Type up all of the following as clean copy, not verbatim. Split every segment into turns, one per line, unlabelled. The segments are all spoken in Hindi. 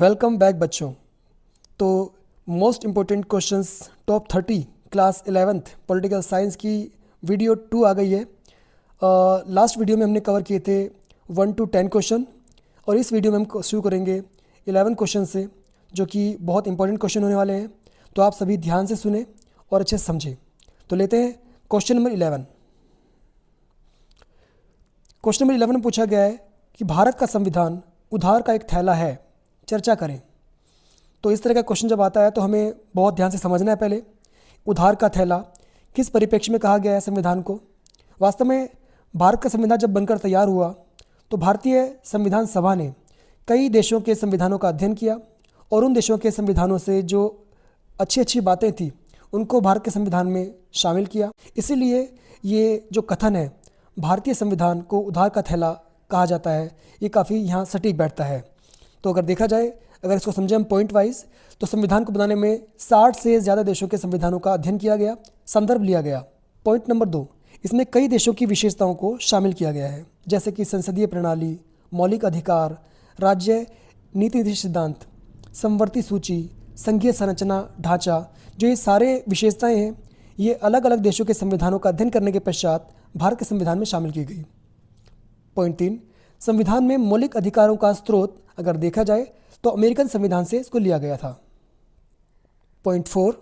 वेलकम बैक बच्चों। तो most important questions top 30 class 11th political science की वीडियो 2 आ गई है। लास्ट वीडियो में हमने कवर किए थे 1 to 10 क्वेश्चन और इस वीडियो में हम शुरू करेंगे 11 क्वेश्चन से, जो कि बहुत इंपॉर्टेंट क्वेश्चन होने वाले हैं। तो आप सभी ध्यान से सुने और अच्छे से समझें। तो लेते हैं क्वेश्चन नंबर 11। क्वेश्चन नंबर 11 में पूछा गया है कि भारत का संविधान उधार का एक थैला है, चर्चा करें। तो इस तरह का क्वेश्चन जब आता है तो हमें बहुत ध्यान से समझना है। पहले उधार का थैला किस परिप्रेक्ष्य में कहा गया है संविधान को। वास्तव में भारत का संविधान जब बनकर तैयार हुआ तो भारतीय संविधान सभा ने कई देशों के संविधानों का अध्ययन किया और उन देशों के संविधानों से जो अच्छी अच्छी बातें थी उनको भारत के संविधान में शामिल किया। इसीलिए ये जो कथन है भारतीय संविधान को उधार का थैला कहा जाता है, ये काफ़ी यहाँ सटीक बैठता है। तो अगर देखा जाए, अगर इसको समझें हम पॉइंट वाइज, तो संविधान को बनाने में 60 से ज़्यादा देशों के संविधानों का अध्ययन किया गया, संदर्भ लिया गया। पॉइंट नंबर 2, इसमें कई देशों की विशेषताओं को शामिल किया गया है, जैसे कि संसदीय प्रणाली, मौलिक अधिकार, राज्य नीति सिद्धांत, समवर्ती सूची, संघीय संरचना ढांचा। जो ये सारे विशेषताएं हैं ये अलग अलग देशों के संविधानों का अध्ययन करने के पश्चात भारत के संविधान में शामिल की गई। पॉइंट 3, संविधान में मौलिक अधिकारों का स्रोत अगर देखा जाए तो अमेरिकन संविधान से इसको लिया गया था। पॉइंट 4,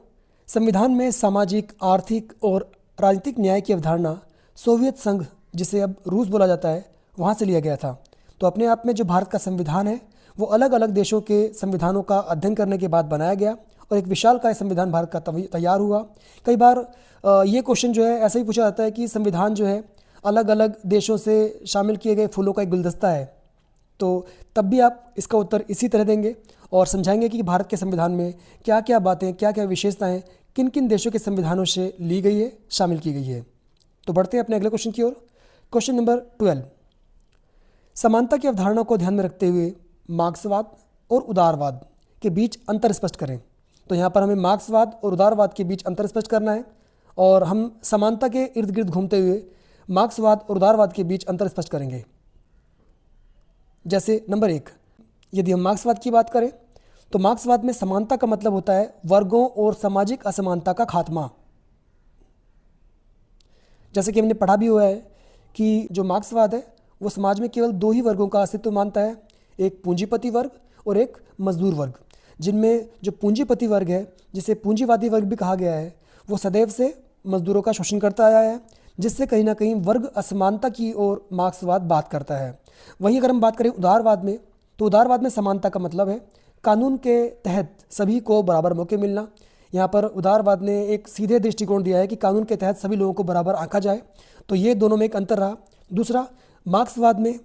संविधान में सामाजिक, आर्थिक और राजनीतिक न्याय की अवधारणा सोवियत संघ, जिसे अब रूस बोला जाता है, वहाँ से लिया गया था। तो अपने आप में जो भारत का संविधान है वो अलग अलग देशों के संविधानों का अध्ययन करने के बाद बनाया गया और एक विशालकाय संविधान भारत का तैयार हुआ। कई बार ये क्वेश्चन जो है ऐसा ही पूछा जाता है कि संविधान जो है अलग अलग देशों से शामिल किए गए फूलों का एक गुलदस्ता है। तो तब भी आप इसका उत्तर इसी तरह देंगे और समझाएंगे कि भारत के संविधान में क्या क्या बातें, क्या क्या विशेषताएं किन किन देशों के संविधानों से ली गई है, शामिल की गई है। तो बढ़ते हैं अपने अगले क्वेश्चन की ओर। क्वेश्चन नंबर 12, समानता की अवधारणा को ध्यान में रखते हुए मार्क्सवाद और उदारवाद के बीच अंतर स्पष्ट करें। तो यहाँ पर हमें मार्क्सवाद और उदारवाद के बीच अंतर स्पष्ट करना है और हम समानता के इर्द गिर्द घूमते हुए मार्क्सवाद और उदारवाद के बीच अंतर स्पष्ट करेंगे। जैसे नंबर 1, यदि हम मार्क्सवाद की बात करें तो मार्क्सवाद में समानता का मतलब होता है वर्गों और सामाजिक असमानता का खात्मा। जैसे कि हमने पढ़ा भी हुआ है कि जो मार्क्सवाद है वो समाज में केवल 2 ही वर्गों का अस्तित्व मानता है, एक पूंजीपति वर्ग और एक मजदूर वर्ग। जिनमें जो पूंजीपति वर्ग है, जिसे पूंजीवादी वर्ग भी कहा गया है, वो सदैव से मजदूरों का शोषण करता आया है, जिससे कहीं ना कहीं वर्ग असमानता की ओर मार्क्सवाद बात करता है। वहीं अगर हम बात करें उदारवाद में, तो उदारवाद में समानता का मतलब है कानून के तहत सभी को बराबर मौके मिलना। यहाँ पर उदारवाद ने एक सीधे दृष्टिकोण दिया है कि कानून के तहत सभी लोगों को बराबर आंका जाए। तो ये दोनों में एक अंतर रहा। दूसरा, मार्क्सवाद में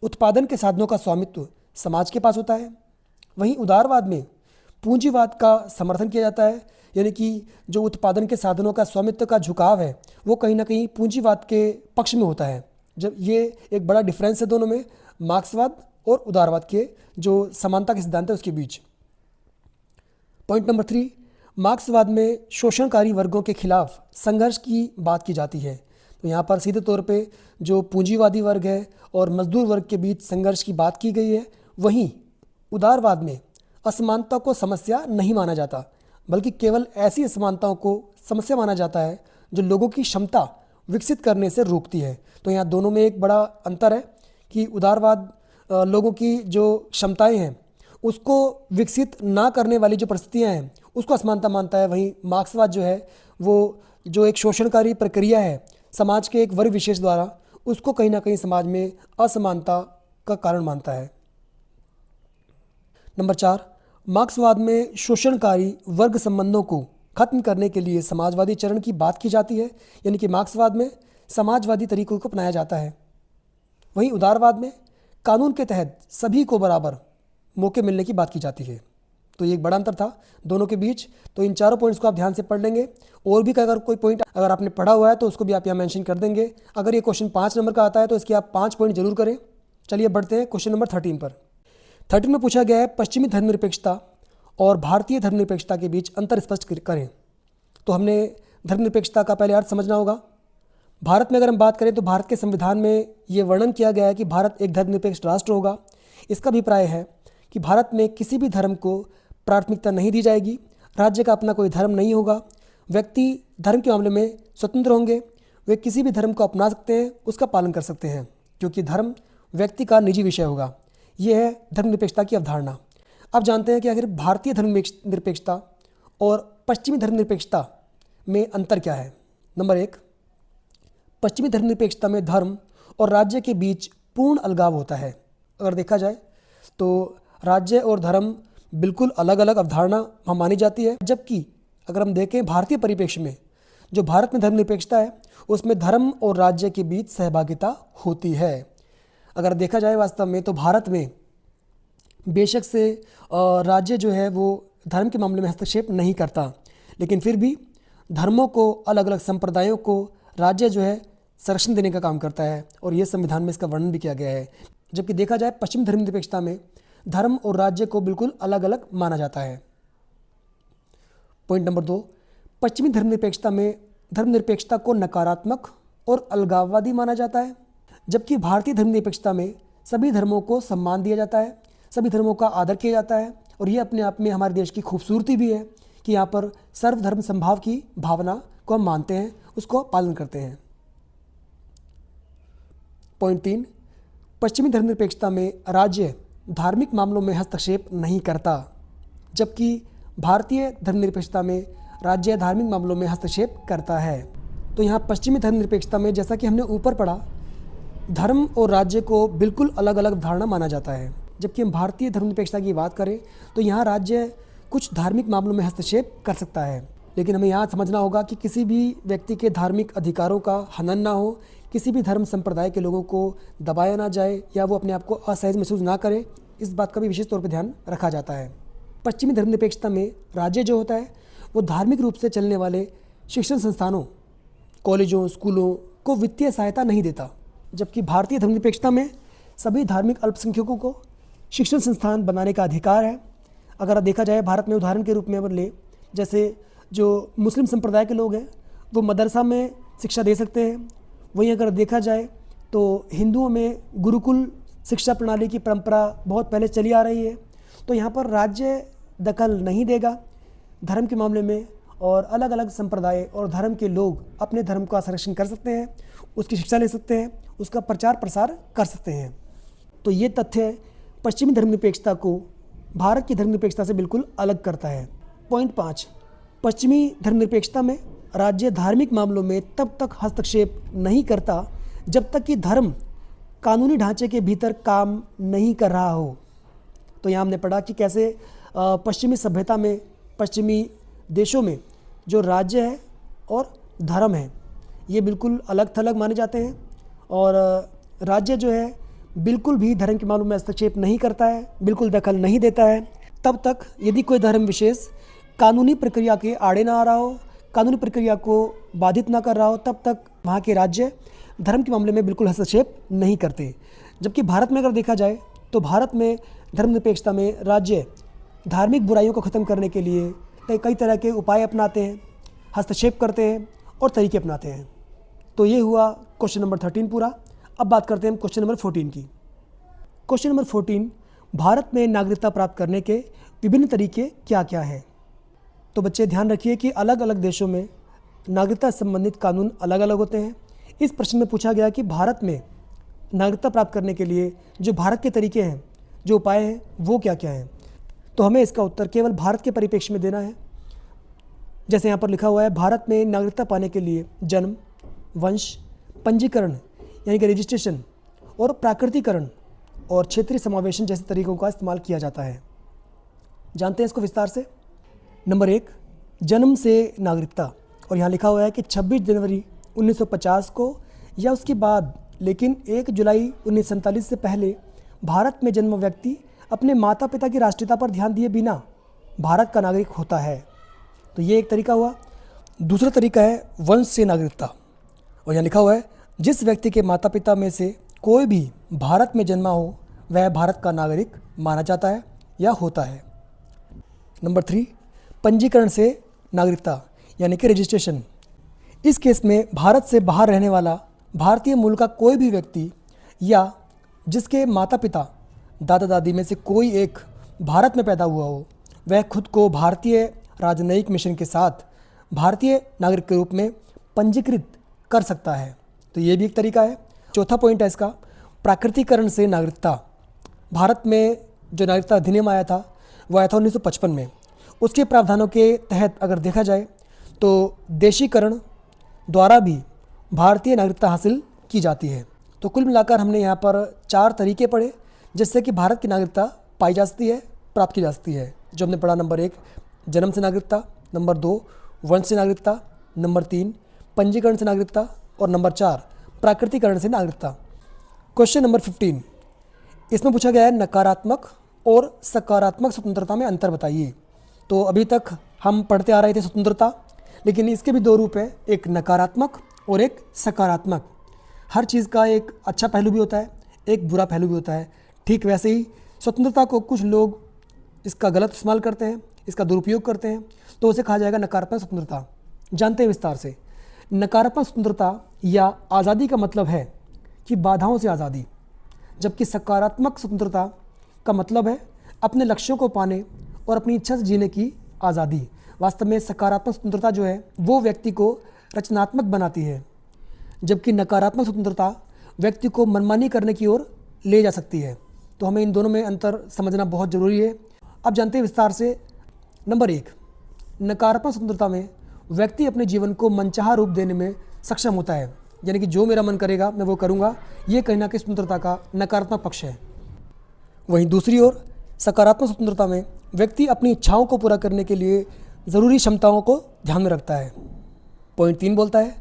उत्पादन के साधनों का स्वामित्व समाज के पास होता है, वहीं उदारवाद में पूंजीवाद का समर्थन किया जाता है, यानी कि जो उत्पादन के साधनों का स्वामित्व का झुकाव है वो कहीं ना कहीं पूंजीवाद के पक्ष में होता है। जब ये एक बड़ा डिफरेंस है दोनों में, मार्क्सवाद और उदारवाद के जो समानता के सिद्धांत है उसके बीच। पॉइंट नंबर 3, मार्क्सवाद में शोषणकारी वर्गों के खिलाफ संघर्ष की बात की जाती है। तो यहाँ पर सीधे तौर पे जो पूंजीवादी वर्ग है और मजदूर वर्ग के बीच संघर्ष की बात की गई है। वहीं उदारवाद में असमानता को समस्या नहीं माना जाता, बल्कि केवल ऐसी असमानताओं को समस्या माना जाता है जो लोगों की क्षमता विकसित करने से रोकती है। तो यहाँ दोनों में एक बड़ा अंतर है कि उदारवाद लोगों की जो क्षमताएं हैं उसको विकसित ना करने वाली जो परिस्थितियां हैं उसको असमानता मानता है। वहीं मार्क्सवाद जो है वो जो एक शोषणकारी प्रक्रिया है समाज के एक वर्ग विशेष द्वारा, उसको कहीं ना कहीं समाज में असमानता का कारण मानता है। नंबर 4, मार्क्सवाद में शोषणकारी वर्ग संबंधों को खत्म करने के लिए समाजवादी चरण की बात की जाती है, यानी कि मार्क्सवाद में समाजवादी तरीकों को अपनाया जाता है। वहीं उदारवाद में कानून के तहत सभी को बराबर मौके मिलने की बात की जाती है। तो ये एक बड़ा अंतर था दोनों के बीच। तो इन चारों पॉइंट्स को आप ध्यान से पढ़ लेंगे और भी अगर कोई पॉइंट अगर आपने पढ़ा हुआ है तो उसको भी आप यहाँ मेंशन कर देंगे। अगर ये क्वेश्चन 5 नंबर का आता है तो इसके आप 5 पॉइंट जरूर करें। चलिए बढ़ते हैं क्वेश्चन नंबर 13 पर। 13 में पूछा गया है पश्चिमी धर्मनिरपेक्षता और भारतीय धर्मनिरपेक्षता के बीच अंतर स्पष्ट करें। तो हमने धर्मनिरपेक्षता का पहले अर्थ समझना होगा। भारत में अगर हम बात करें तो भारत के संविधान में ये वर्णन किया गया है कि भारत एक धर्मनिरपेक्ष राष्ट्र होगा। इसका अभिप्राय है कि भारत में किसी भी धर्म को प्राथमिकता नहीं दी जाएगी, राज्य का अपना कोई धर्म नहीं होगा, व्यक्ति धर्म के मामले में स्वतंत्र होंगे, वे किसी भी धर्म को अपना सकते हैं, उसका पालन कर सकते हैं, क्योंकि धर्म व्यक्ति का निजी विषय होगा। यह है धर्मनिरपेक्षता की अवधारणा। अब जानते हैं कि आखिर भारतीय धर्मनिरपेक्षता और पश्चिमी धर्मनिरपेक्षता में अंतर क्या है। नंबर 1, पश्चिमी धर्मनिरपेक्षता में धर्म और राज्य के बीच पूर्ण अलगाव होता है। अगर देखा जाए तो राज्य और धर्म बिल्कुल अलग अलग अवधारणा वहाँ मानी जाती है, जबकि अगर हम देखें भारतीय परिप्रेक्ष्य में जो भारत में धर्मनिरपेक्षता है उसमें धर्म और राज्य के बीच सहभागिता होती है। अगर देखा जाए वास्तव में तो भारत में बेशक से राज्य जो है वो धर्म के मामले में हस्तक्षेप नहीं करता, लेकिन फिर भी धर्मों को, अलग अलग संप्रदायों को राज्य जो है संरक्षण देने का काम करता है, और ये संविधान में इसका वर्णन भी किया गया है। जबकि देखा जाए पश्चिम धर्मनिरपेक्षता में धर्म और राज्य को बिल्कुल अलग अलग माना जाता है। पॉइंट नंबर 2, पश्चिमी धर्मनिरपेक्षता में धर्मनिरपेक्षता को नकारात्मक और अलगाववादी माना जाता है, जबकि भारतीय धर्मनिरपेक्षता में सभी धर्मों को सम्मान दिया जाता है, सभी धर्मों का आदर किया जाता है, और ये अपने आप में हमारे देश की खूबसूरती भी है कि यहाँ पर सर्वधर्म समभाव की भावना को हम मानते हैं, उसको पालन करते हैं। पॉइंट 3, पश्चिमी धर्मनिरपेक्षता में राज्य धार्मिक मामलों में हस्तक्षेप नहीं करता, जबकि भारतीय धर्मनिरपेक्षता में राज्य धार्मिक मामलों में हस्तक्षेप करता है। तो यहाँ पश्चिमी धर्मनिरपेक्षता में जैसा कि हमने ऊपर पढ़ा, धर्म और राज्य को बिल्कुल अलग अलग धारणा माना जाता है, जबकि हम भारतीय धर्मनिरपेक्षता की बात करें तो यहाँ राज्य कुछ धार्मिक मामलों में हस्तक्षेप कर सकता है, लेकिन हमें यहाँ समझना होगा कि किसी भी व्यक्ति के धार्मिक अधिकारों का हनन ना हो, किसी भी धर्म संप्रदाय के लोगों को दबाया ना जाए या वो अपने आप को असहज महसूस ना करे, इस बात का भी विशेष तौर पर ध्यान रखा जाता है। पश्चिमी धर्मनिरपेक्षता में राज्य जो होता है वो धार्मिक रूप से चलने वाले शिक्षण संस्थानों, कॉलेजों, स्कूलों को वित्तीय सहायता नहीं देता, जबकि भारतीय धर्मनिरपेक्षता में सभी धार्मिक अल्पसंख्यकों को शिक्षण संस्थान बनाने का अधिकार है। अगर देखा जाए भारत में उदाहरण के रूप में अगर ले, जैसे जो मुस्लिम संप्रदाय के लोग हैं वो मदरसा में शिक्षा दे सकते हैं, वहीं अगर देखा जाए तो हिंदुओं में गुरुकुल शिक्षा प्रणाली की परंपरा बहुत पहले चली आ रही है। तो यहाँ पर राज्य दखल नहीं देगा धर्म के मामले में, और अलग अलग संप्रदाय और धर्म के लोग अपने धर्म का संरक्षण कर सकते हैं, उसकी शिक्षा ले सकते हैं, उसका प्रचार प्रसार कर सकते हैं। तो ये तथ्य पश्चिमी धर्मनिरपेक्षता को भारत की धर्मनिरपेक्षता से बिल्कुल अलग करता है। पॉइंट 5, पश्चिमी धर्मनिरपेक्षता में राज्य धार्मिक मामलों में तब तक हस्तक्षेप नहीं करता जब तक कि धर्म कानूनी ढांचे के भीतर काम नहीं कर रहा हो। तो यहाँ हमने पढ़ा कि कैसे पश्चिमी सभ्यता में, पश्चिमी देशों में जो राज्य है और धर्म है ये बिल्कुल अलग थलग माने जाते हैं, और राज्य जो है बिल्कुल भी धर्म के मामलों में हस्तक्षेप नहीं करता है, बिल्कुल दखल नहीं देता है तब तक यदि कोई धर्म विशेष कानूनी प्रक्रिया के आड़े ना आ रहा हो, कानूनी प्रक्रिया को बाधित ना कर रहा हो, तब तक वहाँ के राज्य धर्म के मामले में बिल्कुल हस्तक्षेप नहीं करते। जबकि भारत में अगर देखा जाए तो भारत में धर्मनिरपेक्षता में राज्य धार्मिक बुराइयों को ख़त्म करने के लिए कई तरह के उपाय अपनाते हैं, हस्तक्षेप करते हैं और तरीके अपनाते हैं। तो ये हुआ क्वेश्चन नंबर 13 पूरा। अब बात करते हैं हम क्वेश्चन नंबर 14 की। क्वेश्चन नंबर 14, भारत में नागरिकता प्राप्त करने के विभिन्न तरीके क्या क्या हैं। तो बच्चे ध्यान रखिए कि अलग अलग देशों में नागरिकता संबंधित कानून अलग अलग होते हैं। इस प्रश्न में पूछा गया कि भारत में नागरिकता प्राप्त करने के लिए जो भारत के तरीके हैं, जो उपाय हैं, वो क्या क्या हैं। तो हमें इसका उत्तर केवल भारत के परिप्रेक्ष्य में देना है। जैसे यहाँ पर लिखा हुआ है, भारत में नागरिकता पाने के लिए जन्म, वंश, पंजीकरण यानी कि रजिस्ट्रेशन और प्राकृतिकरण और क्षेत्रीय समावेशन जैसे तरीकों का इस्तेमाल किया जाता है। जानते हैं इसको विस्तार से। नंबर 1, जन्म से नागरिकता, और यहाँ लिखा हुआ है कि 26 जनवरी 1950 को या उसके बाद, लेकिन 1 जुलाई 1947 से पहले भारत में जन्म व्यक्ति अपने माता पिता की राष्ट्रीयता पर ध्यान दिए बिना भारत का नागरिक होता है। तो ये एक तरीका हुआ। दूसरा तरीका है वंश से नागरिकता, और यहाँ लिखा हुआ है जिस व्यक्ति के माता पिता में से कोई भी भारत में जन्मा हो वह भारत का नागरिक माना जाता है या होता है। नंबर 3, पंजीकरण से नागरिकता यानी कि रजिस्ट्रेशन। इस केस में भारत से बाहर रहने वाला भारतीय मूल का कोई भी व्यक्ति या जिसके माता पिता दादा दादी में से कोई एक भारत में पैदा हुआ हो वह खुद को भारतीय राजनयिक मिशन के साथ भारतीय नागरिक के रूप में पंजीकृत कर सकता है। तो ये भी एक तरीका है। चौथा पॉइंट है इसका, प्राकृतिकरण से नागरिकता। भारत में जो नागरिकता अधिनियम आया था वो आया था 1955 में। उसके प्रावधानों के तहत अगर देखा जाए तो देशीकरण द्वारा भी भारतीय नागरिकता हासिल की जाती है। तो कुल मिलाकर हमने यहाँ पर 4 तरीके पढ़े जिससे कि भारत की नागरिकता पाई जा सकती है, प्राप्त की जा सकती है। जो हमने पढ़ा, नंबर 1 जन्म से नागरिकता, नंबर 2 वंश से नागरिकता, नंबर 3 पंजीकरण से नागरिकता और नंबर 4 प्राकृतिकरण से नागरिकता। क्वेश्चन नंबर 15, इसमें पूछा गया है नकारात्मक और सकारात्मक स्वतंत्रता में अंतर बताइए। तो अभी तक हम पढ़ते आ रहे थे स्वतंत्रता, लेकिन इसके भी 2 रूप हैं, एक नकारात्मक और एक सकारात्मक। हर चीज़ का एक अच्छा पहलू भी होता है, एक बुरा पहलू भी होता है। ठीक वैसे ही स्वतंत्रता को कुछ लोग इसका गलत इस्तेमाल करते हैं, इसका दुरुपयोग करते हैं, तो उसे कहा जाएगा नकारात्मक स्वतंत्रता। जानते हैं विस्तार से। नकारात्मक स्वतंत्रता या आज़ादी का मतलब है कि बाधाओं से आज़ादी, जबकि सकारात्मक स्वतंत्रता का मतलब है अपने लक्ष्यों को पाने और अपनी इच्छा से जीने की आज़ादी। वास्तव में सकारात्मक स्वतंत्रता जो है वो व्यक्ति को रचनात्मक बनाती है, जबकि नकारात्मक स्वतंत्रता व्यक्ति को मनमानी करने की ओर ले जा सकती है। तो हमें इन दोनों में अंतर समझना बहुत ज़रूरी है। अब जानते हैं विस्तार से। नंबर 1, नकारात्मक स्वतंत्रता में व्यक्ति अपने जीवन को मनचाहा रूप देने में सक्षम होता है, यानी कि जो मेरा मन करेगा मैं वो करूँगा। ये कहीं ना कहीं स्वतंत्रता का नकारात्मक पक्ष है। वहीं दूसरी ओर सकारात्मक स्वतंत्रता में व्यक्ति अपनी इच्छाओं को पूरा करने के लिए ज़रूरी क्षमताओं को ध्यान में रखता है। पॉइंट 3 बोलता है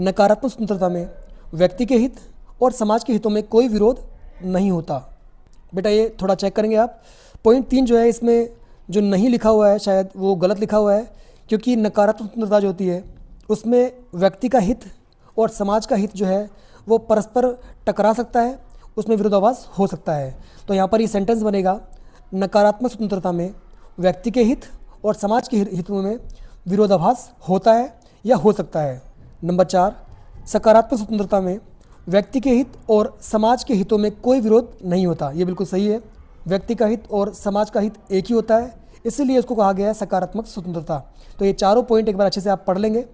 नकारात्मक स्वतंत्रता में व्यक्ति के हित और समाज के हितों में कोई विरोध नहीं होता। बेटा ये थोड़ा चेक करेंगे आप। पॉइंट 3 जो है इसमें जो नहीं लिखा हुआ है शायद वो गलत लिखा हुआ है, क्योंकि नकारात्मक स्वतंत्रता जो होती है उसमें व्यक्ति का हित और समाज का हित जो है वो परस्पर टकरा सकता है, उसमें विरोधाभास हो सकता है। तो यहाँ पर ये सेंटेंस बनेगा, नकारात्मक स्वतंत्रता में व्यक्ति के हित और समाज के हितों में विरोधाभास होता है या हो सकता है। नंबर 4, सकारात्मक स्वतंत्रता में व्यक्ति के हित और समाज के हितों में कोई विरोध नहीं होता। ये बिल्कुल सही है, व्यक्ति का हित और समाज का हित एक ही होता है, इसीलिए इसको कहा गया है सकारात्मक स्वतंत्रता। तो ये चारों पॉइंट एक बार अच्छे से आप पढ़ लेंगे।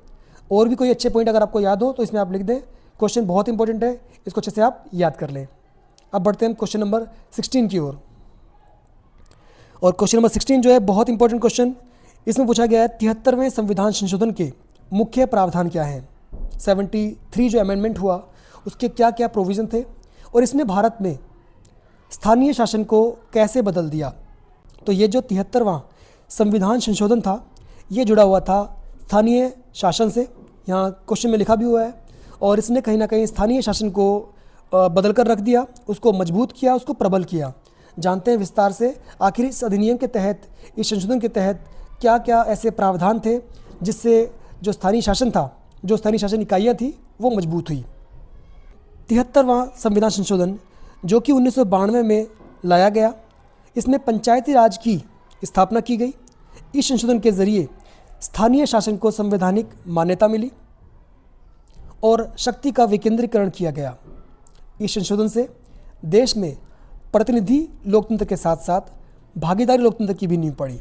और भी कोई अच्छे पॉइंट अगर आपको याद हो तो इसमें आप लिख दें। क्वेश्चन बहुत इंपॉर्टेंट है, इसको अच्छे से आप याद कर लें। अब बढ़ते हैं क्वेश्चन नंबर 16 की ओर। और क्वेश्चन नंबर 16 जो है बहुत इंपॉर्टेंट क्वेश्चन। इसमें पूछा गया है 73वें संविधान संशोधन के मुख्य प्रावधान क्या हैं। 73 जो अमेंडमेंट हुआ उसके क्या क्या प्रोविज़न थे और इसने भारत में स्थानीय शासन को कैसे बदल दिया। तो ये जो 73वां संविधान संशोधन था ये जुड़ा हुआ था स्थानीय शासन से, यहाँ क्वेश्चन में लिखा भी हुआ है। और इसने कहीं ना कहीं स्थानीय शासन को बदल कर रख दिया, उसको मजबूत किया, उसको प्रबल किया। जानते हैं विस्तार से आखिर इस अधिनियम के तहत, इस संशोधन के तहत क्या क्या ऐसे प्रावधान थे जिससे जो स्थानीय शासन था, जो स्थानीय शासन इकाइयाँ थी वो मजबूत हुई। 73वां संविधान संशोधन जो कि 1992 में लाया गया, इसमें पंचायती राज की स्थापना की गई। इस संशोधन के ज़रिए स्थानीय शासन को संवैधानिक मान्यता मिली और शक्ति का विकेंद्रीकरण किया गया। इस संशोधन से देश में प्रतिनिधि लोकतंत्र के साथ साथ भागीदारी लोकतंत्र की भी नींव पड़ी।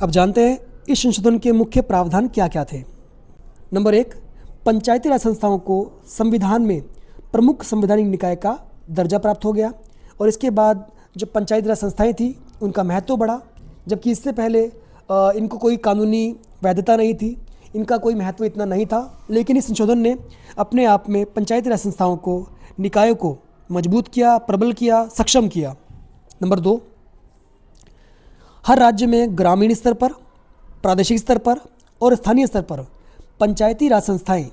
अब जानते हैं इस संशोधन के मुख्य प्रावधान क्या क्या थे। नंबर 1, पंचायती राज संस्थाओं को संविधान में प्रमुख संवैधानिक निकाय का दर्जा प्राप्त हो गया और इसके बाद जो पंचायती राज संस्थाएं थी उनका महत्व बढ़ा, जबकि इससे पहले इनको कोई कानूनी वैधता नहीं थी, इनका कोई महत्व इतना नहीं था। लेकिन इस संशोधन ने अपने आप में पंचायती राज संस्थाओं को, निकायों को मजबूत किया, प्रबल किया, सक्षम किया। नंबर 2, हर राज्य में ग्रामीण स्तर पर, प्रादेशिक स्तर पर और स्थानीय स्तर पर पंचायती राज संस्थाएं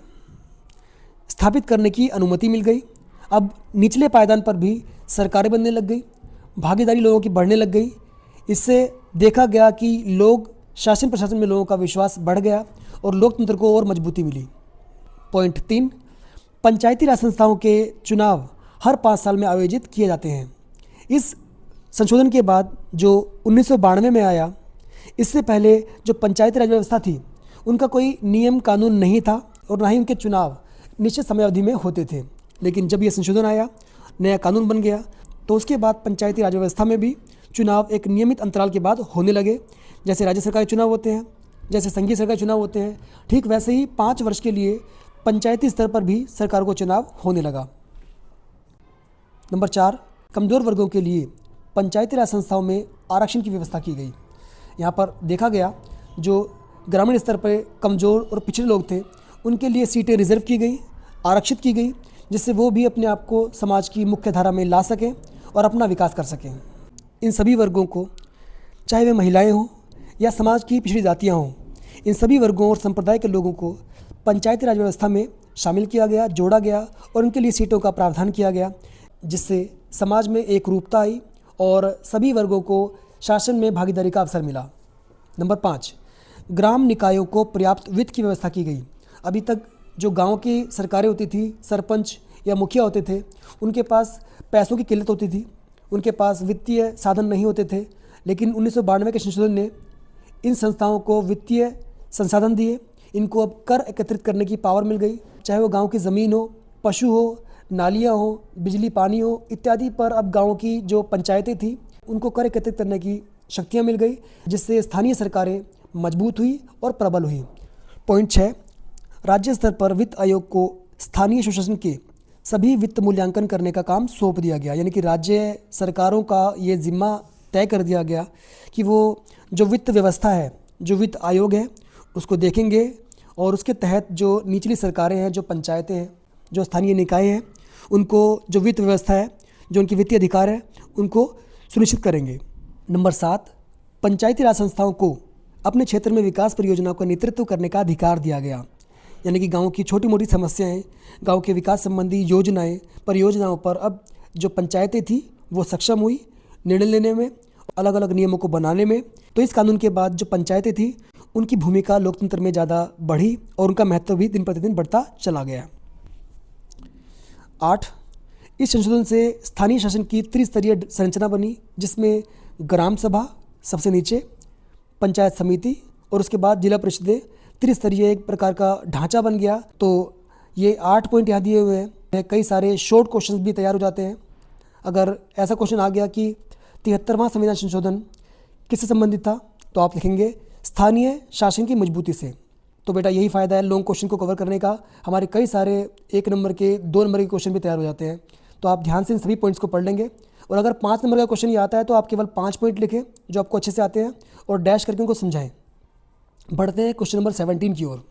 स्थापित करने की अनुमति मिल गई। अब निचले पायदान पर भी सरकारें बनने लग गई, भागीदारी लोगों की बढ़ने लग गई। इससे देखा गया कि लोग शासन प्रशासन में लोगों का विश्वास बढ़ गया और लोकतंत्र को और मजबूती मिली। पॉइंट 3, पंचायती राज संस्थाओं के चुनाव हर 5 साल में आयोजित किए जाते हैं। इस संशोधन के बाद जो 1992 में आया, इससे पहले जो पंचायती राज व्यवस्था थी उनका कोई नियम कानून नहीं था और ना ही उनके चुनाव निश्चित समयावधि में होते थे। लेकिन जब ये संशोधन आया, नया कानून बन गया, तो उसके बाद पंचायती राज व्यवस्था में भी चुनाव एक नियमित अंतराल के बाद होने लगे। जैसे राज्य सरकार के चुनाव होते हैं, जैसे संघीय सरकार के चुनाव होते हैं, ठीक वैसे ही 5 वर्ष के लिए पंचायती स्तर पर भी सरकार को चुनाव होने लगा। नंबर 4, कमज़ोर वर्गों के लिए पंचायती राज संस्थाओं में आरक्षण की व्यवस्था की गई। यहाँ पर देखा गया जो ग्रामीण स्तर पर कमज़ोर और पिछड़े लोग थे उनके लिए सीटें रिजर्व की गई, आरक्षित की गई, जिससे वो भी अपने आप को समाज की मुख्य धारा में ला सकें और अपना विकास कर सकें। इन सभी वर्गों को, चाहे वे महिलाएं हों या समाज की पिछड़ी जातियां हों, इन सभी वर्गों और संप्रदाय के लोगों को पंचायती राज व्यवस्था में शामिल किया गया, जोड़ा गया और उनके लिए सीटों का प्रावधान किया गया, जिससे समाज में एक रूपता आई और सभी वर्गों को शासन में भागीदारी का अवसर मिला। नंबर 5, ग्राम निकायों को पर्याप्त वित्त की व्यवस्था की गई। अभी तक जो गांव की सरकारें होती थी, सरपंच या मुखिया होते थे, उनके पास पैसों की किल्लत होती थी, उनके पास वित्तीय साधन नहीं होते थे। लेकिन 1992 के संशोधन ने इन संस्थाओं को वित्तीय संसाधन दिए, इनको अब कर एकत्रित करने की पावर मिल गई। चाहे वो गांव की ज़मीन हो, पशु हो, नालियाँ हो, बिजली पानी हो इत्यादि पर अब गाँव की जो पंचायतें थी उनको कर एकत्रित करने की शक्तियाँ मिल गई, जिससे स्थानीय सरकारें मजबूत हुई और प्रबल हुई। पॉइंट 6, राज्य स्तर पर वित्त आयोग को स्थानीय सुशासन के सभी वित्त मूल्यांकन करने का काम सौंप दिया गया। यानी कि राज्य सरकारों का ये जिम्मा तय कर दिया गया कि वो जो वित्त व्यवस्था है, जो वित्त आयोग है, उसको देखेंगे और उसके तहत जो निचली सरकारें हैं, जो पंचायतें हैं, जो स्थानीय निकाय हैं, उनको जो वित्त व्यवस्था है, जो उनकी वित्तीय अधिकार है, उनको सुनिश्चित करेंगे। नंबर 7, पंचायती राज संस्थाओं को अपने क्षेत्र में विकास परियोजनाओं का नेतृत्व करने का अधिकार दिया गया। यानी कि गांव की छोटी मोटी समस्याएं, गांव के विकास संबंधी योजनाएं, परियोजनाओं पर अब जो पंचायतें थी वो सक्षम हुई निर्णय लेने में, अलग अलग नियमों को बनाने में। तो इस कानून के बाद जो पंचायतें थी उनकी भूमिका लोकतंत्र में ज़्यादा बढ़ी और उनका महत्व भी दिन प्रतिदिन बढ़ता चला गया। 8, इस संशोधन से स्थानीय शासन की त्रिस्तरीय संरचना बनी, जिसमें ग्राम सभा सबसे नीचे, पंचायत समिति और उसके बाद जिला परिषदें, त्रिस्तरीय एक प्रकार का ढांचा बन गया। तो ये 8 पॉइंट यहाँ दिए हुए हैं। कई सारे शॉर्ट क्वेश्चंस भी तैयार हो जाते हैं। अगर ऐसा क्वेश्चन आ गया कि 73वां संविधान संशोधन किससे संबंधित था, तो आप लिखेंगे स्थानीय शासन की मजबूती से। तो बेटा यही फ़ायदा है लॉन्ग क्वेश्चन को कवर करने का। हमारे कई सारे 1 नंबर के, 2 नंबर के क्वेश्चन भी तैयार हो जाते हैं। तो आप ध्यान से इन सभी पॉइंट्स को पढ़ लेंगे और अगर 5 नंबर का क्वेश्चन ये आता है तो आप केवल 5 पॉइंट लिखें जो आपको अच्छे से आते हैं और डैश करके उनको समझाएं। बढ़ते हैं क्वेश्चन नंबर 17 की ओर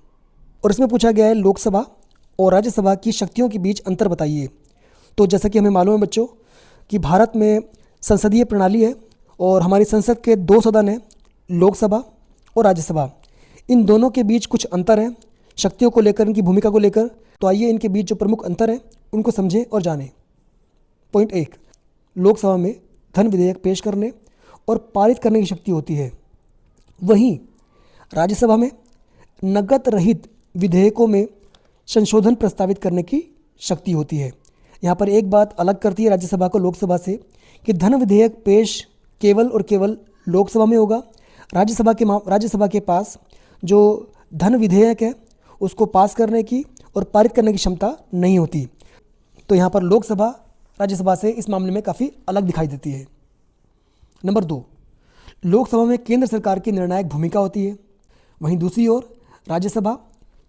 और इसमें पूछा गया है लोकसभा और राज्यसभा की शक्तियों के बीच अंतर बताइए। तो जैसा कि हमें मालूम है बच्चों कि भारत में संसदीय प्रणाली है और हमारी संसद के 2 सदन हैं, लोकसभा और राज्यसभा। इन दोनों के बीच कुछ अंतर है शक्तियों को लेकर, इनकी भूमिका को लेकर। तो आइए इनके बीच जो प्रमुख अंतर है उनको समझें और जानें। पॉइंट 1, लोकसभा में धन विधेयक पेश करने और पारित करने की शक्ति होती है, वहीं राज्यसभा में नकद रहित विधेयकों में संशोधन प्रस्तावित करने की शक्ति होती है। यहाँ पर एक बात अलग करती है राज्यसभा को लोकसभा से कि धन विधेयक पेश केवल और केवल लोकसभा में होगा। राज्यसभा के पास जो धन विधेयक है उसको पास करने की और पारित करने की क्षमता नहीं होती। तो यहाँ पर लोकसभा राज्यसभा से इस मामले में काफ़ी अलग दिखाई देती है। नंबर 2, लोकसभा में केंद्र सरकार की निर्णायक भूमिका होती है, वहीं दूसरी ओर राज्यसभा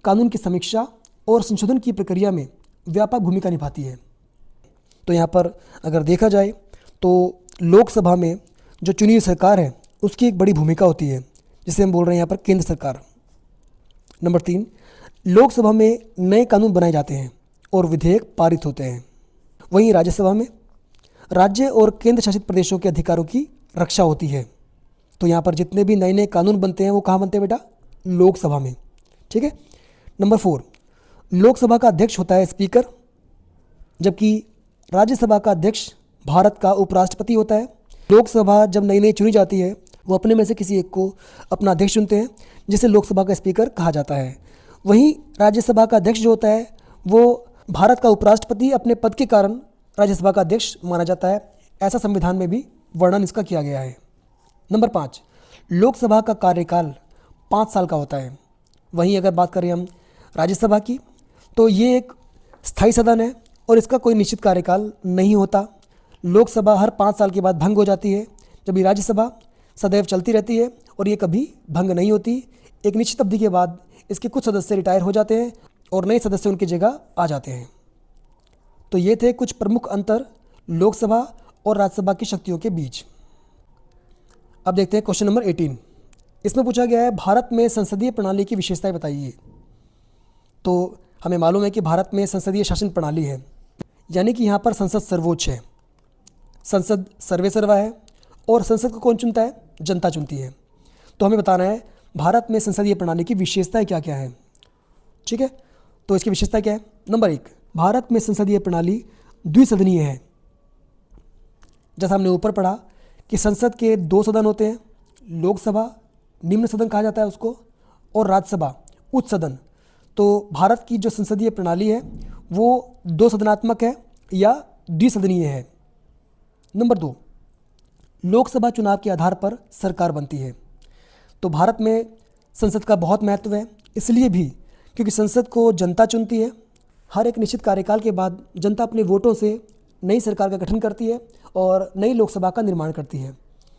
कानून की समीक्षा और संशोधन की प्रक्रिया में व्यापक भूमिका निभाती है। तो यहाँ पर अगर देखा जाए तो लोकसभा में जो चुनी हुई सरकार है उसकी एक बड़ी भूमिका होती है, जिसे हम बोल रहे हैं यहाँ पर केंद्र सरकार। नंबर 3, लोकसभा में नए कानून बनाए जाते हैं और विधेयक पारित होते हैं, वहीं राज्यसभा में राज्य और केंद्र शासित प्रदेशों के अधिकारों की रक्षा होती है। तो यहाँ पर जितने भी नए नए कानून बनते हैं वो कहाँ बनते हैं बेटा? लोकसभा में। ठीक है। नंबर 4, लोकसभा का अध्यक्ष होता है स्पीकर, जबकि राज्यसभा का अध्यक्ष भारत का उपराष्ट्रपति होता है। लोकसभा जब नई नई चुनी जाती है वो अपने में से किसी एक को अपना अध्यक्ष चुनते हैं, जिसे लोकसभा का स्पीकर कहा जाता है। वहीं राज्यसभा का अध्यक्ष जो होता है वो भारत का उपराष्ट्रपति अपने पद के कारण राज्यसभा का अध्यक्ष माना जाता है। ऐसा संविधान में भी वर्णन इसका किया गया है। नंबर 5, लोकसभा का कार्यकाल 5 साल का होता है। वहीं अगर बात करें हम राज्यसभा की तो ये एक स्थायी सदन है और इसका कोई निश्चित कार्यकाल नहीं होता। लोकसभा हर 5 साल के बाद भंग हो जाती है, जब ये राज्यसभा सदैव चलती रहती है और ये कभी भंग नहीं होती। एक निश्चित अवधि के बाद इसके कुछ सदस्य रिटायर हो जाते हैं और नए सदस्य उनकी जगह आ जाते हैं। तो ये थे कुछ प्रमुख अंतर लोकसभा और राज्यसभा की शक्तियों के बीच। अब देखते हैं क्वेश्चन नंबर 18। इसमें पूछा गया है भारत में संसदीय प्रणाली की विशेषताएं बताइए। तो हमें मालूम है कि भारत में संसदीय शासन प्रणाली है, यानी कि यहाँ पर संसद सर्वोच्च है, संसद सर्वेसर्वा है और संसद को कौन चुनता है? जनता चुनती है। तो हमें बताना है भारत में संसदीय प्रणाली की विशेषताएं क्या क्या है। ठीक है, तो इसकी विशेषता क्या है? नंबर 1, भारत में संसदीय प्रणाली द्विसदनीय है। जैसा हमने ऊपर पढ़ा कि संसद के 2 सदन होते हैं, लोकसभा निम्न सदन कहा जाता है उसको, और राज्यसभा उच्च सदन। तो भारत की जो संसदीय प्रणाली है वो 2 सदनात्मक है या द्विसदनीय है। नंबर 2, लोकसभा चुनाव के आधार पर सरकार बनती है। तो भारत में संसद का बहुत महत्व है, इसलिए भी क्योंकि संसद को जनता चुनती है। हर एक निश्चित कार्यकाल के बाद जनता अपने वोटों से नई सरकार का गठन करती है और नई लोकसभा का निर्माण करती है।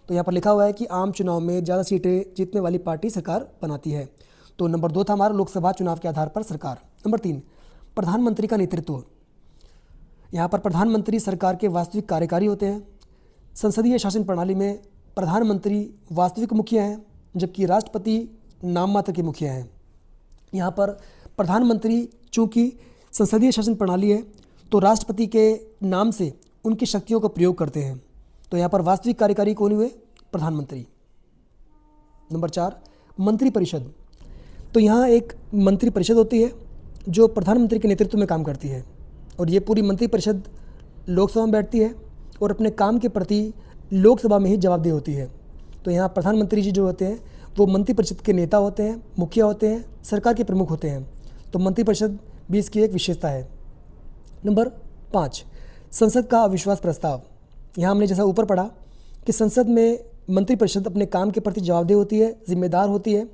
तो यहाँ पर लिखा हुआ है कि आम चुनाव में ज़्यादा सीटें जीतने वाली पार्टी सरकार बनाती है। तो नंबर 2 था हमारा लोकसभा चुनाव के आधार पर सरकार। नंबर 3, प्रधानमंत्री का नेतृत्व। यहाँ पर प्रधानमंत्री सरकार के वास्तविक कार्यकारी होते हैं। संसदीय शासन प्रणाली में प्रधानमंत्री वास्तविक मुखिया हैं, जबकि राष्ट्रपति नाम मात्र के मुखिया हैं। यहाँ पर प्रधानमंत्री चूँकि संसदीय शासन प्रणाली है तो राष्ट्रपति के नाम से उनकी शक्तियों का प्रयोग करते हैं। तो यहाँ पर वास्तविक कार्यकारी कौन हुए? प्रधानमंत्री। नंबर 4, मंत्रिपरिषद। तो यहाँ एक मंत्रिपरिषद होती है जो प्रधानमंत्री के नेतृत्व में काम करती है और ये पूरी मंत्रिपरिषद लोकसभा में बैठती है और अपने काम के प्रति लोकसभा में ही जवाबदेह होती है। तो यहाँ प्रधानमंत्री जी जो होते हैं वो मंत्रिपरिषद के नेता होते हैं, मुखिया होते हैं, सरकार के प्रमुख होते हैं। तो मंत्रिपरिषद भी इसकी एक विशेषता है। नंबर 5, संसद का अविश्वास प्रस्ताव। यहाँ हमने जैसा ऊपर पढ़ा कि संसद में मंत्रिपरिषद अपने काम के प्रति जवाबदेह होती है, जिम्मेदार होती है।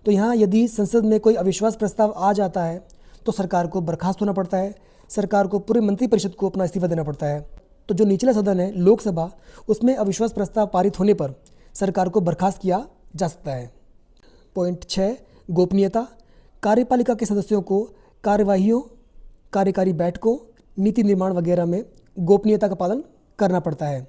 तो यहाँ यदि संसद में कोई अविश्वास प्रस्ताव आ जाता है तो सरकार को बर्खास्त होना पड़ता है, सरकार को पूरे मंत्रिपरिषद को अपना इस्तीफा देना पड़ता है। तो जो निचला सदन है लोकसभा, उसमें अविश्वास प्रस्ताव पारित होने पर सरकार को बर्खास्त किया जा सकता है। पॉइंट 6, गोपनीयता। कार्यपालिका के सदस्यों को कार्यवाहियों, कार्यकारी बैठकों, नीति निर्माण वगैरह में गोपनीयता का पालन करना पड़ता है।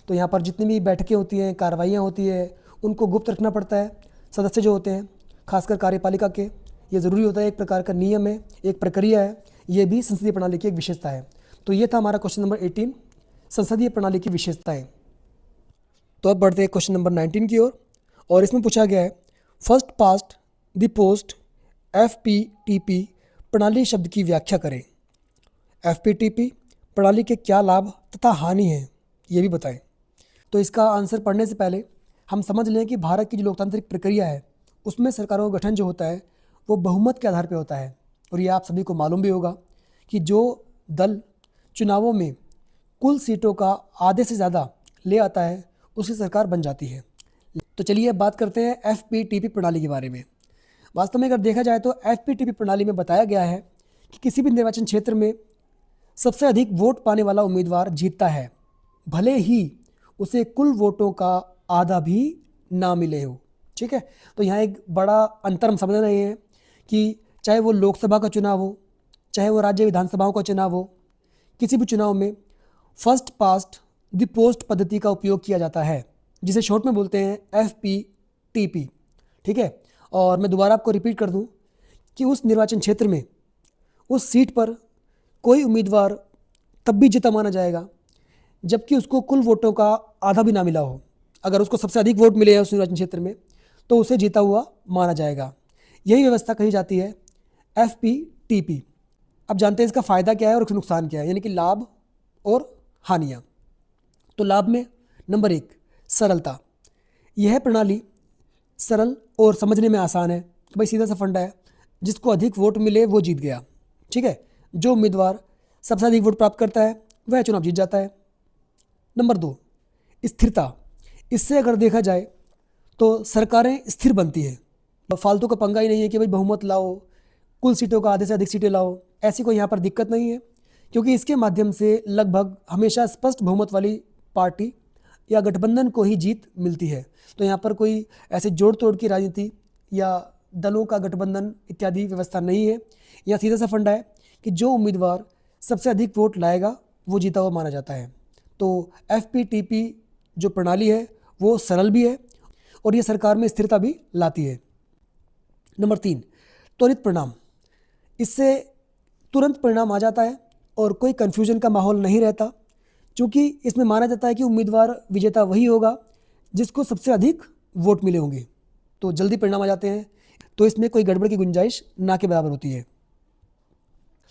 तो यहाँ पर जितनी भी बैठकें होती हैं, कार्रवाइयाँ होती है, उनको गुप्त रखना पड़ता है। सदस्य जो होते हैं खासकर कार्यपालिका के, ये ज़रूरी होता है, एक प्रकार का नियम है, एक प्रक्रिया है। ये भी संसदीय प्रणाली की एक विशेषता है। तो ये था हमारा क्वेश्चन नंबर 18, संसदीय प्रणाली की विशेषताएं। तो अब बढ़ते हैं क्वेश्चन नंबर 19 की ओर और इसमें पूछा गया है first past the post FPTP प्रणाली शब्द की व्याख्या करें। FPTP प्रणाली के क्या लाभ तथा हानि हैं ये भी बताएं। तो इसका आंसर पढ़ने से पहले हम समझ लें कि भारत की जो लोकतांत्रिक प्रक्रिया है उसमें सरकारों का गठन जो होता है वो बहुमत के आधार पर होता है। और ये आप सभी को मालूम भी होगा कि जो दल चुनावों में कुल सीटों का आधे से ज़्यादा ले आता है उसकी सरकार बन जाती है। तो चलिए अब बात करते हैं FPTP प्रणाली के बारे में। वास्तव में अगर देखा जाए तो FPTP प्रणाली में बताया गया है कि किसी भी निर्वाचन क्षेत्र में सबसे अधिक वोट पाने वाला उम्मीदवार जीतता है, भले ही उसे कुल वोटों का आधा भी ना मिले हो। ठीक है, तो यहाँ एक बड़ा अंतर हम समझ रहे हैं कि चाहे वो लोकसभा का चुनाव हो, चाहे वो राज्य विधानसभाओं का चुनाव हो, किसी भी चुनाव में फर्स्ट पास्ट द पोस्ट पद्धति का उपयोग किया जाता है, जिसे शॉर्ट में बोलते हैं FPTP। ठीक है, और मैं दोबारा आपको रिपीट कर दूं कि उस निर्वाचन क्षेत्र में उस सीट पर कोई उम्मीदवार तब भी जीता माना जाएगा जबकि उसको कुल वोटों का आधा भी ना मिला हो। अगर उसको सबसे अधिक वोट मिले हैं उस निर्वाचन क्षेत्र में तो उसे जीता हुआ माना जाएगा। यही व्यवस्था कही जाती है FPTP। अब जानते हैं इसका फ़ायदा क्या है और उसका नुकसान क्या है, यानी कि लाभ और हानियाँ। तो लाभ में नंबर 1, सरलता। यह प्रणाली सरल और समझने में आसान है। भाई सीधा सा फंडा है, जिसको अधिक वोट मिले वो जीत गया। ठीक है, जो उम्मीदवार सबसे अधिक वोट प्राप्त करता है वह चुनाव जीत जाता है। नंबर 2, स्थिरता। इससे अगर देखा जाए तो सरकारें स्थिर बनती है, फालतू का पंगा ही नहीं है कि भाई बहुमत लाओ, कुल सीटों का आधे से अधिक सीटें लाओ, ऐसी कोई यहाँ पर दिक्कत नहीं है, क्योंकि इसके माध्यम से लगभग हमेशा स्पष्ट बहुमत वाली पार्टी या गठबंधन को ही जीत मिलती है। तो यहाँ पर कोई ऐसे जोड़ तोड़ की राजनीति या दलों का गठबंधन इत्यादि व्यवस्था नहीं है। यह सीधा सा फंडा है कि जो उम्मीदवार सबसे अधिक वोट लाएगा वो जीता हुआ माना जाता है। तो FPTP जो प्रणाली है वो सरल भी है और ये सरकार में स्थिरता भी लाती है। नंबर 3, त्वरित परिणाम। इससे तुरंत परिणाम आ जाता है और कोई कन्फ्यूजन का माहौल नहीं रहता, क्योंकि इसमें माना जाता है कि उम्मीदवार विजेता वही होगा जिसको सबसे अधिक वोट मिले होंगे। तो जल्दी परिणाम आ जाते हैं, तो इसमें कोई गड़बड़ की गुंजाइश ना के बराबर होती है।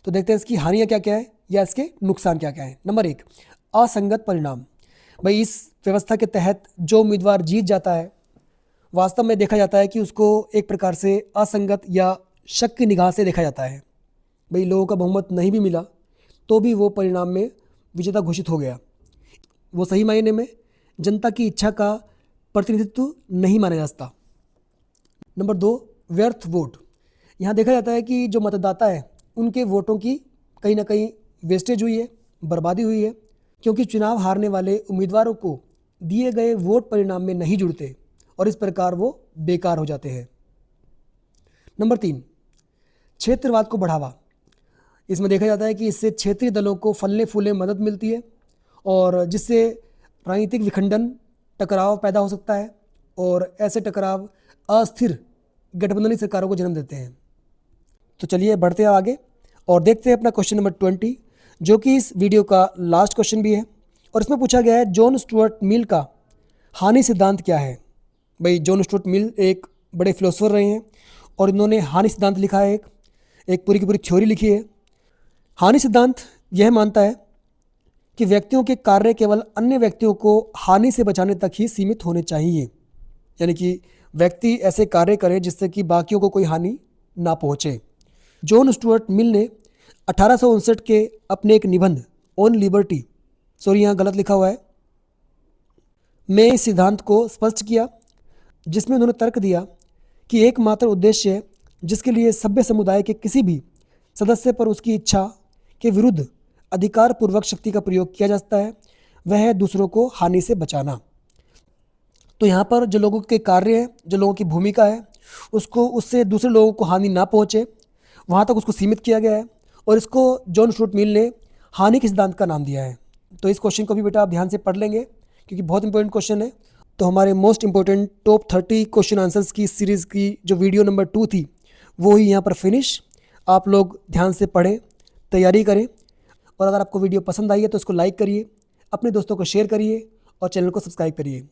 तो देखते हैं इसकी हानियाँ क्या क्या है या इसके नुकसान क्या क्या है। नंबर 1, असंगत परिणाम। भाई इस व्यवस्था के तहत जो उम्मीदवार जीत जाता है वास्तव में देखा जाता है कि उसको एक प्रकार से असंगत या शक की निगाह से देखा जाता है। भाई लोगों का बहुमत नहीं भी मिला तो भी वो परिणाम में विजेता घोषित हो गया। वो सही मायने में जनता की इच्छा का प्रतिनिधित्व नहीं माना जाता। नंबर 2, व्यर्थ वोट। यहाँ देखा जाता है कि जो मतदाता है उनके वोटों की कहीं ना कहीं वेस्टेज हुई है, बर्बादी हुई है, क्योंकि चुनाव हारने वाले उम्मीदवारों को दिए गए वोट परिणाम में नहीं जुड़ते और इस प्रकार वो बेकार हो जाते हैं। नंबर 3, क्षेत्रवाद को बढ़ावा। इसमें देखा जाता है कि इससे क्षेत्रीय दलों को फलने फूलने मदद मिलती है और जिससे राजनीतिक विखंडन, टकराव पैदा हो सकता है और ऐसे टकराव अस्थिर गठबंधनी सरकारों को जन्म देते हैं। तो चलिए बढ़ते हैं आगे और देखते हैं अपना क्वेश्चन नंबर 20, जो कि इस वीडियो का लास्ट क्वेश्चन भी है। और इसमें पूछा गया है जॉन स्टुअर्ट मिल का हानि सिद्धांत क्या है। भाई जॉन स्टुअर्ट मिल एक बड़े फिलोसोफर रहे हैं और इन्होंने हानि सिद्धांत लिखा है, एक पूरी की पूरी थ्योरी लिखी है। हानि सिद्धांत यह मानता है कि व्यक्तियों के कार्य केवल अन्य व्यक्तियों को हानि से बचाने तक ही सीमित होने चाहिए, यानी कि व्यक्ति ऐसे कार्य करे जिससे कि बाकियों को कोई हानि ना पहुँचे। जॉन स्टुअर्ट मिल ने 1859 के अपने एक निबंध ऑन लिबर्टी, सॉरी यहाँ गलत लिखा हुआ है, में इस सिद्धांत को स्पष्ट किया, जिसमें उन्होंने तर्क दिया कि एकमात्र उद्देश्य है जिसके लिए सभ्य समुदाय के किसी भी सदस्य पर उसकी इच्छा के विरुद्ध अधिकारपूर्वक शक्ति का प्रयोग किया जा सकता है, वह है दूसरों को हानि से बचाना। तो यहाँ पर जो लोगों के कार्य है, जो लोगों की भूमिका है, उससे दूसरे लोगों को हानि ना पहुँचे वहाँ तक उसको सीमित किया गया है और इसको जॉन स्टुअर्ट मिल ने हानि के सिद्धांत का नाम दिया है। तो इस क्वेश्चन को भी बेटा आप ध्यान से पढ़ लेंगे क्योंकि बहुत इंपॉर्टेंट क्वेश्चन है। तो हमारे most important top 30 question answers की सीरीज़ की जो वीडियो नंबर 2 थी वो ही यहाँ पर फिनिश। आप लोग ध्यान से पढ़ें, तैयारी करें और अगर आपको वीडियो पसंद आई है तो इसको लाइक करिए, अपने दोस्तों को शेयर करिए और चैनल को सब्सक्राइब करिए।